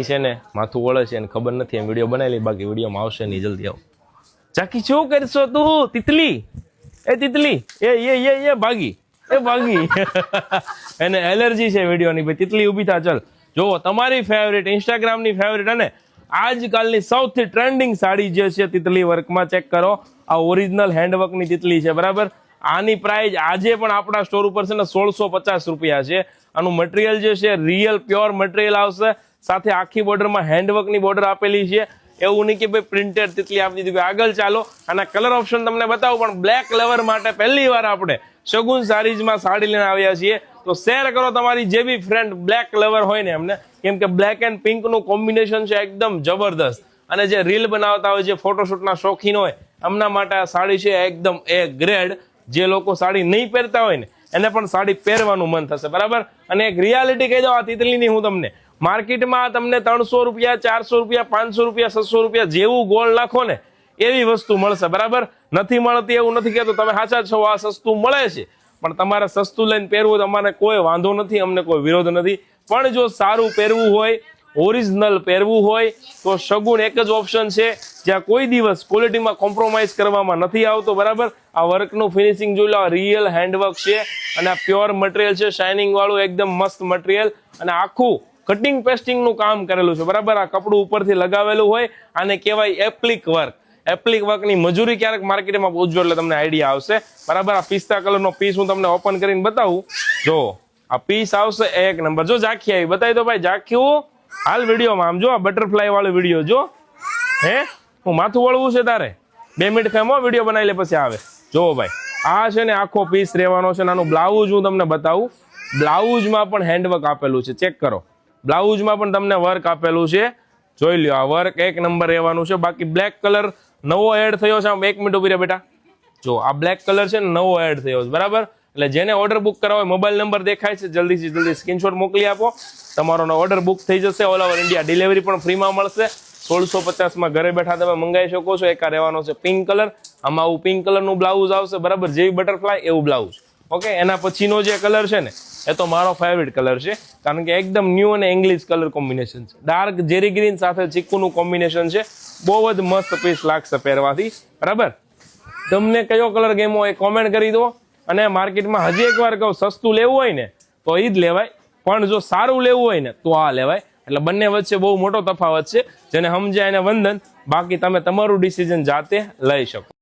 છે ને માથું વળે છે અને ખબર નથી એમ વિડીયો બનાવી બાકી વિડીયોમાં આવશે નહીં જલ્દી આવો ચાકી શું કરશો તું તિતલી એ ભાગી એને એલર્જી છે વિડીયોની ભાઈ તિતલી ઊભી થા ચલ જો તમારી ફેવરેટ ઇન્સ્ટાગ્રામની ફેવરેટ અને આજકાલની સૌથી ટ્રેન્ડિંગ સાડી જે છે તિતલી વર્કમાં ચેક કરો આ ઓરિજિનલ હેન્ડવર્કની તિતલી છે બરાબર આની પ્રાઇસ આજે પણ આપણા સ્ટોર ઉપર છે ને 1650 રૂપિયા છે આનું મટીરિયલ જે છે રિયલ પ્યોર મટીરિયલ આવશે સાથે આખી બોર્ડરમાં હેન્ડવર્કની બોર્ડર આપેલી છે એવું નહીં કે ભાઈ પ્રિન્ટેડ તિતલી આપી દીધી આગળ ચાલો આના કલર ઓપ્શન તમને બતાવું પણ બ્લેક લવર માટે પહેલી વાર આપણે શગુન સારીઝમાં સાડી લઈને આવ્યા છીએ તો શેર કરો તમારી જે બી ફ્રેન્ડ બ્લેક લવર હોય ને એમને કેમ કે બ્લેક એન્ડ પિંક નું કોમ્બિનેશન છે એકદમ જબરદસ્ત અને જે રીલ બનાવતા હોય જે ફોટોશૂટના શોખીન હોય એમના માટે આ સાડી છે એકદમ એ ગ્રેડ જે લોકો સાડી નહીં પહેરતા હોય ને એને પણ સાડી પહેરવાનું મન થશે બરાબર અને એક રિયાલિટી કહી દો આ તિતલીની હું તમને માર્કેટમાં તમને 300 રૂપિયા 400 રૂપિયા 500 રૂપિયા 600 રૂપિયા જેવું ગોળ નાખો ને એવી વસ્તુ મળશે બરાબર નથી મળતી એવું નથી કહેતો તમે સાચા છો આ સસ્તું મળે છે પણ તમારે સસ્તું લઈને પહેરવું તમારે કોઈ વાંધો નથી અમને કોઈ વિરોધ નથી પણ જો સારું પહેરવું હોય ઓરિજિનલ પહેરવું હોય તો શગુન એક જ ઓપ્શન છે જ્યાં કોઈ દિવસ ક્વોલિટીમાં કોમ્પ્રોમાઇઝ કરવામાં નથી આવતો બરાબર આ વર્કનું ફિનિશિંગ જોઈ લો રિયલ હેન્ડવર્ક છે અને આ પ્યોર મટીરિયલ છે શાઇનિંગ વાળું એકદમ મસ્ત મટીરિયલ અને આખું કટિંગ પેસ્ટિંગ નું કામ કરેલું છે બરાબર આ કપડું ઉપરથી લગાવેલું હોય આને કહેવાય એપ્લિક વર્કની મજૂરી ક્યારેક માર્કેટમાં પૂછજો એટલે તમને આઈડિયા આવશે બરાબર આ પિસ્તા કલરનો પીસ હું તમને ઓપન કરીને બતાવું જો આ પીસ આવશે એક નંબર જો ઝાંખી આવી બતાવી દો ભાઈ ઝાંખ્યું હાલ વિડીયોમાં આમ જો આ બટરફ્લાય વાળો વિડીયો જો હે હું માથું વળવું છે તારે 2 મિનિટ ખામો વિડીયો બનાવી લે પછી આવે જો ભાઈ આ છે ને આખો પીસ રહેવાનો છે નાનું બ્લાઉઝ હું તમને બતાવું બ્લાઉઝમાં પણ હેન્ડવર્ક આપેલું છે ચેક કરો બ્લાઉઝમાં પણ તમને વર્ક આપેલું છે જોઈ લ્યો આ વર્ક એક નંબર રહેવાનું છે બાકી બ્લેક કલર નવો એડ થયો છે 1 મિનિટ ઉભી રહે બેટા જો આ બ્લેક કલર છે ને નવો એડ થયો છે બરાબર એટલે જેને ઓર્ડર બુક કરાવો મોબાઈલ નંબર દેખાય છે જલ્દીથી જલ્દી સ્ક્રીનશોટ મોકલી આપો તમારો ઓર્ડર બુક થઈ જશે ઓલ ઓવર ઇન્ડિયા ડિલિવરી પણ ફ્રીમાં મળશે 1650 ઘરે બેઠા તમે મંગાવી શકો છો એક આ રહેવાનો છે પિંક કલર આમાં આવું પિંક કલરનું બ્લાઉઝ આવશે બરાબર જેવી બટરફ્લાય એવું બ્લાઉઝ ઓકે એના પછીનો જે કલર છે ને એ તો મારો ફેવરિટ કલર છે કારણ કે એકદમ ન્યૂ અને ઇંગ્લિશ કલર કોમ્બિનેશન છે ડાર્ક જેરી ગ્રીન સાથે ચીકુનું કોમ્બિનેશન છે બહુ જ મસ્ત પીસ લાગશે પહેરવાથી બરાબર તમને કયો કલર ગમ્યો એ કોમેન્ટ કરી દો અને માર્કેટમાં હજી એકવાર કહું સસ્તું લેવું હોય ને તો એ જ લેવાય પણ જો સારું લેવું હોય ને તો આ લેવાય એટલે બંને વચ્ચે બહુ મોટો તફાવત છે જેને સમજ્યા એને વંદન બાકી તમે તમારું ડિસિઝન જાતે લઈ શકો